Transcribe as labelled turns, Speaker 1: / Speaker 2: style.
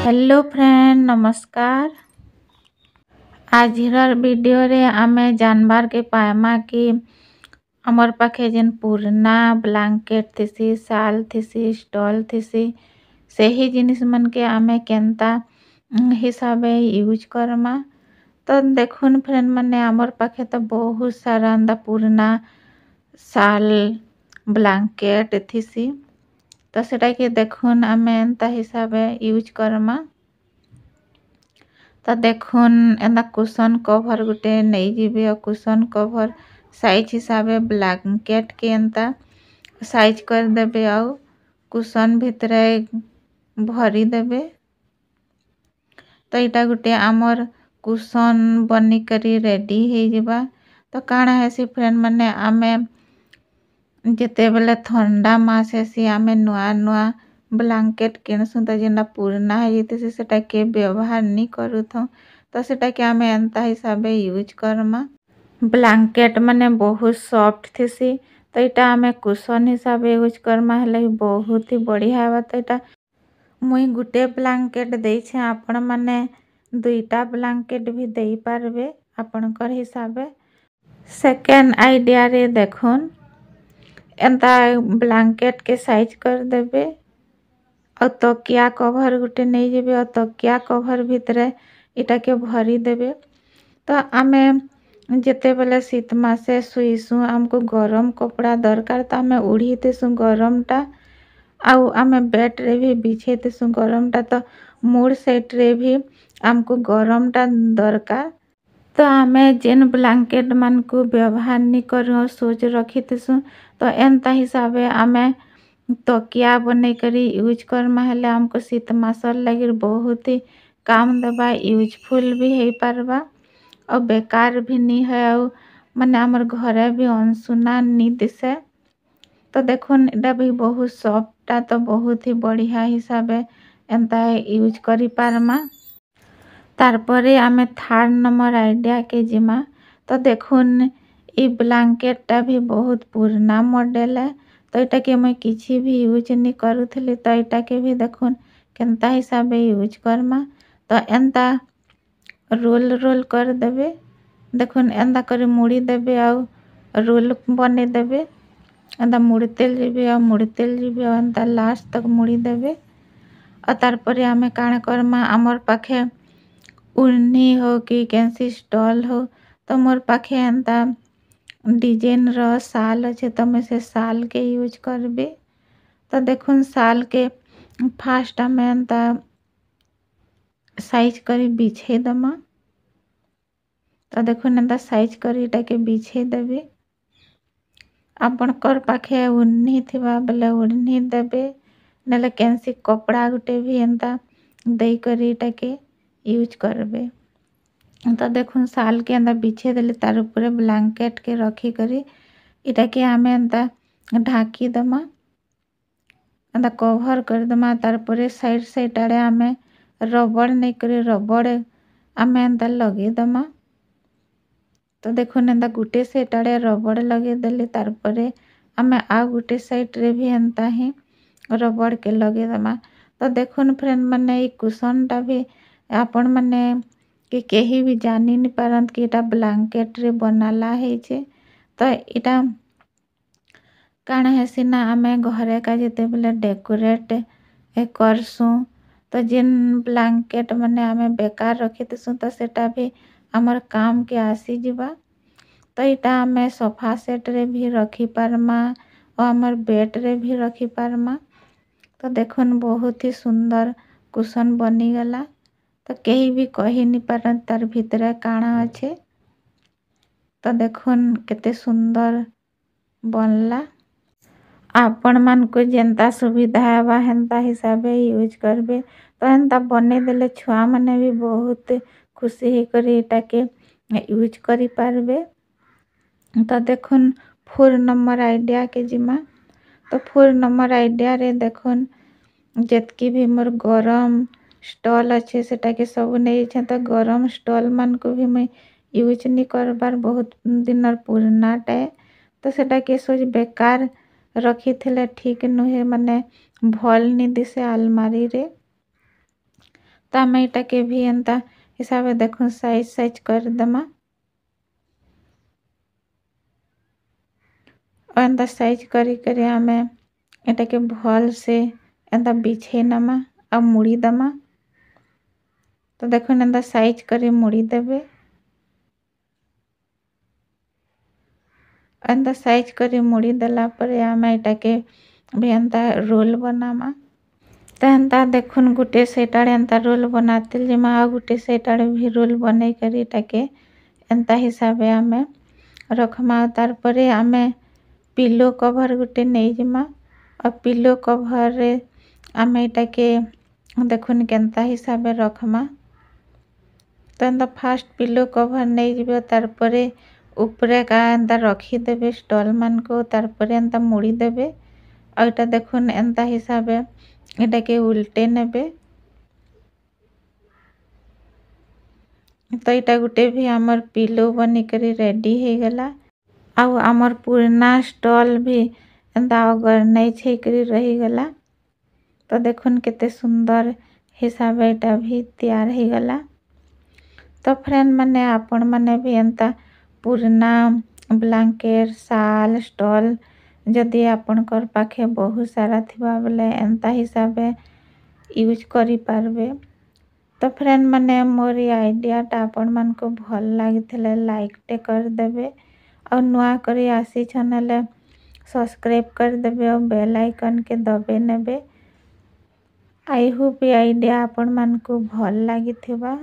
Speaker 1: Hello friend नमस्कार। आजिर video रे आमे जानबार के पाएमा कि हमर पाखे जेन पुराना ब्लैंकेट थिसी साल थिसी स्टॉल थिसी सही जिनिस मन के आमे केनता हिसाबे यूज करमा। तो देखुन फ्रेंड माने हमर पाखे तो बहुत सारा अंदा पुराना साल ब्लैंकेट थिसी तो सेटा के देखुन आमे एंता हिसाबे यूज करमा। तो देखुन एंदा कुशन कवर गुटे नहीं जीवे और कुशन कवर साइज हिसाबे ब्लैंकेट के एंता साइज कर देबे और कुशन भितरे भरी देबे। तो इटा गुटे आमर कुशन बनी करी रेडी हो जिबा। तो काना है फ्रेंड माने आमे जिते बेले ठंडा मास है आमे नुआ नुआ ब्लैंकेट किनसु तो जेना पुराना है जैसे सेटा के व्यवहार नहीं करू तो सेटा के आमे एंता हिसाबे यूज करमा। ब्लैंकेट माने बहुत सॉफ्ट थिसी तो इटा आमे कुशन हिसाबे यूज करमा हेले बहुत ही बढ़िया है। तो इटा मुई गुटे ब्लैंकेट दे छे आपण माने दुईटा ब्लैंकेट भी दे पारबे आपनकर हिसाबे। सेकेंड आइडिया रे देखुन एंता ब्लैंकेट के साइज कर देबे और तकिया कवर गुटे नहीं जेबे और तकिया कवर भितरे इटा के भरी देबे। तो आमे जेते बेले शीत मासे सुईसु हमको गरम कपड़ा दरकार तो आमे उड़ी तेसु गरमटा आउ आमे बेड रे भी बिछे तेसु गरमटा तो मूड सेट रे भी हमको गरमटा दरकार। तो आमे जेन ब्लैंकेट मान को व्यवहार नहीं करूँ सोच रखी तेसु तो एंता हिसाबे आमे तकिया बने करी यूज करमा हेले हमको शीत मासर लगे बहुत ही काम देबा यूजफुल भी हो पारबा और बेकार भी नहीं है और माने आमर घरे भी अनसुना नहीं दिसे। तो देखुन इटा भी बहुत सॉफ्टा तो बहुत ही बढ़िया हिसाबे एंता यूज करी पारमा। तारपरे आमे थर्ड नंबर आइडिया के जिमा। तो देखुन ये ब्लैंकेटा भी बहुत पुराना मॉडल है तो इटा के मैं किसी भी यूज नहीं करूथली तो इटा के भी देखुन केनता हिसाबे यूज करमा। तो एंता रोल रोल कर देबे देखुन एंता करी मुड़ी देबे और रोल बने देबे एंता मुड़ते जीबे और एंता लास्ट तक मुड़ी देबे। और तारपरे आमे काण करमा आमर पाखे उन्नी हो कि कैंसी स्टॉल हो तो मोर पाखे एंता डिजाइन रो साल अच्छे तो मैं से साल के यूज करबे। तो देखुन साल के फास्ट आमे एंता साइज करी बिछे दमा। तो देखुन एंता साइज करी इटा के बिछे देबे आपण कर पाखे उन्नी थिबा बेले उन्नी देबे नेले कैंसी कपड़ा गुटे भी एंता दे करी इटा के यूज करबे। तो देखुन साल के एंता बिछे देले तार ऊपर ब्लैंकेट के रखी करी इटा के आमे एंता ढाकी दमा एंता कवर कर दमा। तारपरे साइड साइड आड़े आमे रबड़ नहीं करी रबड़ आमे एंता लगे दमा। तो देखुन एंता गुटे साइड आड़े रबड़ लगे देले तारपरे आमे आ गुटे साइड रे भी एंता ही रबड़ के लगे दमा। तो देखुन फ्रेंड माने ये कुशनटा भी आपण माने कि केही भी जानी नहीं पारत कि इटा ब्लैंकेट रे बनाला है छे। तो इटा काण है ना आमे घरे का जेते बेले डेकोरेट करसु तो जेन ब्लैंकेट माने आमे बेकार रखी तेसु तो सेटा भी आमर काम के आसी जिबा। तो इटा आमे सोफा सेट रे भी रखी पारमा और आमर बेड रे भी रखी पारमा। तो देखुन बहुत ही सुंदर कुशन बनी गला तो कहीं भी कही नहीं पारत तार भितरे काଣା अच्छे। तो देखुन केते सुंदर बनला आपण मान को जेंता सुविधा है हेन्ता हिसाबे यूज करबे। तो हेन्ता बने देले छुआ माने भी बहुत खुशी ही करी इटा के यूज करी पारबे। तो देखुन 4 नंबर आइडिया के जिमा। तो 4 नंबर आइडिया रे देखुन जेतकी भी मोर गरम स्टॉल अच्छे सेटा के सब नहीं छे तो गरम स्टॉल मान को भी मैं यूज नहीं करबार बहुत दिन पुराना टाए तो सेटा के सोच बेकार रखी थिले ठीक नुहे माने भल नहीं दिसे आलमारी रे। तो आम यहाँ के भी एंता हिसाब से देखो साइज करदेमा और एंता साइज करी आम यहाँ के भल से एंता बिछे नमा आ मुड़ी दमा। तो देखो एंता साइज करी मुड़ी देबे एंता साइज करी मुड़ी देला पर आम यहाँ के भी एंता रोल बनामा। तो एंता देखुन गुटे सेट आड़े एंता रोल बनाते जिमा आ गुटे सेट आड़े भी रोल बनै करी टाके एंता हिसाबे आमे रखमा। तार परे आमे पिलो कवर गुटे नहीं जिमा और पिलो कवर रे आमे टाके देखुन केंता हिसाबे रखमा। तो एंता फास्ट पिलो कवर नहीं जिबे तार परे ऊपरे का एंता रखी देबे स्टॉल मान को तार परे एंता मुड़ी देबे और इटा देखुन एंता हिसाबे इटा के उल्टे नेबे। तो इटा गुटे भी आमर पिलो बनी करी रेडी हो गला आउ आमर पुराना स्टॉल भी एंता अगर नहीं छे करी रही गला। तो देखुन केते सुंदर हिसाबे इटा भी तैयार हो गला। तो फ्रेंड माने आपण माने भी एंता पुराना ब्लैंकेट शाल स्टॉल जदि आपनकर पाखे बहुत सारा थिबा बेले एंता हिसाबे यूज करी पारबे। तो फ्रेंड माने मोर आइडिया टा आपण मान को भल लागिथिले लाइक टे कर देबे और नुआ करी आसी चैनल सब्सक्राइब कर देबे और बेल आइकन के दबे नेबे। आई होप ये आइडिया आपण मान को भल लागिथिबा।